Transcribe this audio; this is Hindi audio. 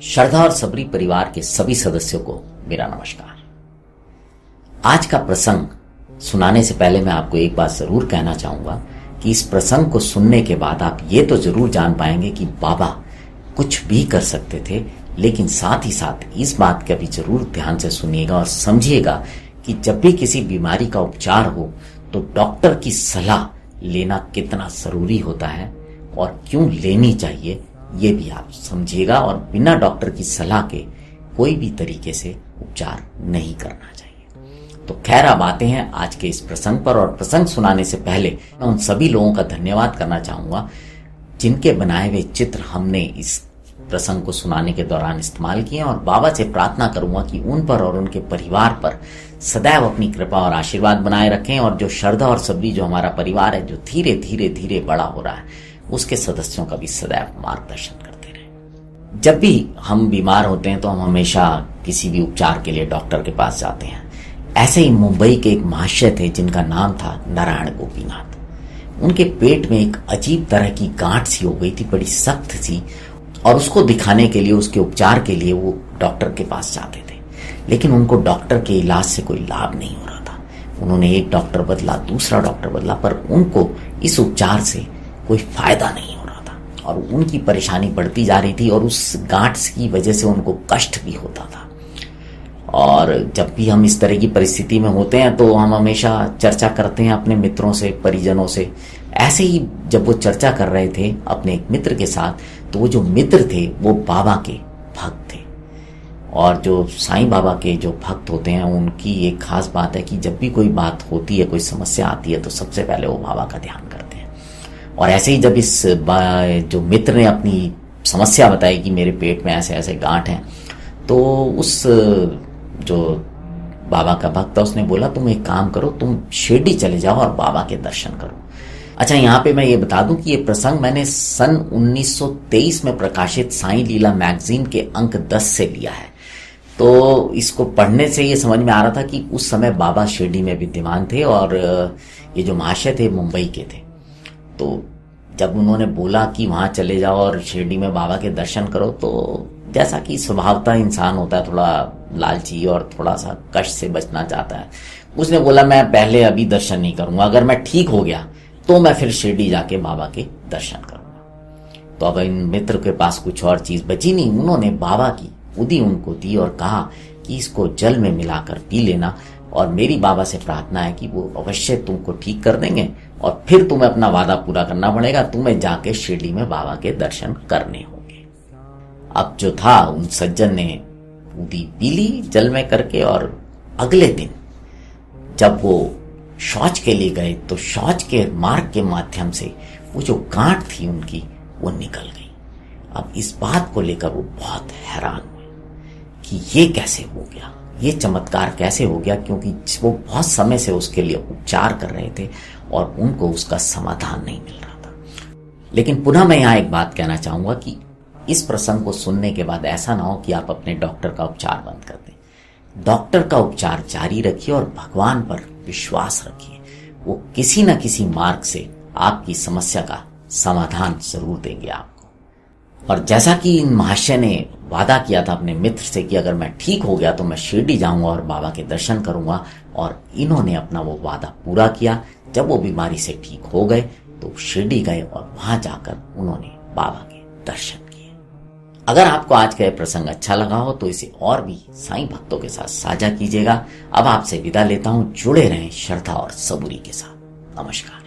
श्रद्धा और सबरी परिवार के सभी सदस्यों को मेरा नमस्कार। आज का प्रसंग सुनाने से पहले मैं आपको एक बात जरूर कहना चाहूंगा कि इस प्रसंग को सुनने के बाद आप ये तो जरूर जान पाएंगे कि बाबा कुछ भी कर सकते थे, लेकिन साथ ही साथ इस बात का भी जरूर ध्यान से सुनिएगा और समझिएगा कि जब भी किसी बीमारी का उपचार हो तो डॉक्टर की सलाह लेना कितना जरूरी होता है और क्यों लेनी चाहिए, ये भी आप समझिएगा। और बिना डॉक्टर की सलाह के कोई भी तरीके से उपचार नहीं करना चाहिए। तो खैर, अब आते हैं आज के इस प्रसंग पर। और प्रसंग सुनाने से पहले मैं उन सभी लोगों का धन्यवाद करना चाहूंगा जिनके बनाए हुए चित्र हमने इस प्रसंग को सुनाने के दौरान इस्तेमाल किए, और बाबा से प्रार्थना करूंगा कि उन पर और उनके परिवार पर सदैव अपनी कृपा और आशीर्वाद बनाए रखें। और जो श्रद्धा और सबरी जो हमारा परिवार है, जो धीरे धीरे धीरे बड़ा हो रहा है, उसके सदस्यों का भी सदैव मार्गदर्शन करते रहे। जब भी हम बीमार होते हैं तो हम हमेशा किसी भी उपचार के लिए डॉक्टर के पास जाते हैं। ऐसे ही मुंबई के एक महाशय थे जिनका नाम था नारायण गोपीनाथ। उनके पेट में एक अजीब तरह की गांठ सी हो गई थी, बड़ी सख्त सी, और उसको दिखाने के लिए, उसके उपचार के लिए वो डॉक्टर के पास जाते थे। लेकिन उनको डॉक्टर के इलाज से कोई लाभ नहीं हो रहा था। उन्होंने एक डॉक्टर बदला, दूसरा डॉक्टर बदला, पर उनको इस उपचार से कोई फायदा नहीं हो रहा था और उनकी परेशानी बढ़ती जा रही थी और उस गांठ की वजह से उनको कष्ट भी होता था। और जब भी हम इस तरह की परिस्थिति में होते हैं तो हम हमेशा चर्चा करते हैं अपने मित्रों से, परिजनों से। ऐसे ही जब वो चर्चा कर रहे थे अपने एक मित्र के साथ, तो वो जो मित्र थे वो बाबा के भक्त थे। और जो साईं बाबा के जो भक्त होते हैं उनकी एक खास बात है कि जब भी कोई बात होती है, कोई समस्या आती है, तो सबसे पहले वो बाबा का ध्यान करते हैं। और ऐसे ही जब इस जो मित्र ने अपनी समस्या बताई कि मेरे पेट में ऐसे ऐसे गांठ हैं, तो उस जो बाबा का भक्त था उसने बोला, तुम एक काम करो, तुम शिरडी चले जाओ और बाबा के दर्शन करो। अच्छा, यहाँ पे मैं ये बता दूं कि ये प्रसंग मैंने सन 1923 में प्रकाशित साईं लीला मैगजीन के अंक 10 से लिया है। तो इसको पढ़ने से ये समझ में आ रहा था कि उस समय बाबा शिरडी में विद्यमान थे और ये जो महाशय थे मुंबई के थे। तो जब उन्होंने बोला कि वहां चले जाओ और शिरडी में बाबा के दर्शन करो, तो जैसा कि स्वभावतः इंसान होता है, थोड़ा लालची और थोड़ा सा कष्ट से बचना चाहता है, उसने बोला मैं पहले अभी दर्शन नहीं करूंगा, अगर मैं ठीक हो गया तो मैं फिर शिरडी जाके बाबा के दर्शन करूंगा। तो अब इन मित्र के पास कुछ और चीज बची नहीं, उन्होंने बाबा की उदी उनको दी और कहा कि इसको जल में मिलाकर पी लेना, और मेरी बाबा से प्रार्थना है कि वो अवश्य तुमको ठीक कर देंगे और फिर तुम्हें अपना वादा पूरा करना पड़ेगा, तुम्हें जाके शिरडी में बाबा के दर्शन करने होंगे। अब जो था, उन सज्जन ने उदी पी ली जल में करके, और अगले दिन जब वो शौच के लिए गए तो शौच के मार्ग के माध्यम से वो जो गांठ थी उनकी, वो निकल गई। अब इस बात को लेकर वो बहुत हैरान हुए कि ये कैसे हो गया, ये चमत्कार कैसे हो गया, क्योंकि वो बहुत समय से उसके लिए उपचार कर रहे थे और उनको उसका समाधान नहीं मिल रहा था। लेकिन पुनः मैं यहाँ एक बात कहना चाहूंगा कि इस प्रसंग को सुनने के बाद ऐसा ना हो कि आप अपने डॉक्टर का उपचार बंद कर दें। डॉक्टर का उपचार जारी रखिए और भगवान पर विश्वास रखिए, वो किसी न किसी मार्ग से आपकी समस्या का समाधान जरूर देंगे आपको। और जैसा कि इन महाशय ने वादा किया था अपने मित्र से कि अगर मैं ठीक हो गया तो मैं शिरडी जाऊंगा और बाबा के दर्शन करूंगा, और इन्होंने अपना वो वादा पूरा किया। जब वो बीमारी से ठीक हो गए तो शिरडी गए और वहां जाकर उन्होंने बाबा के दर्शन किए। अगर आपको आज का यह प्रसंग अच्छा लगा हो तो इसे और भी साईं भक्तों के साथ साझा कीजिएगा। अब आपसे विदा लेता हूं, जुड़े रहें श्रद्धा और सबूरी के साथ। नमस्कार।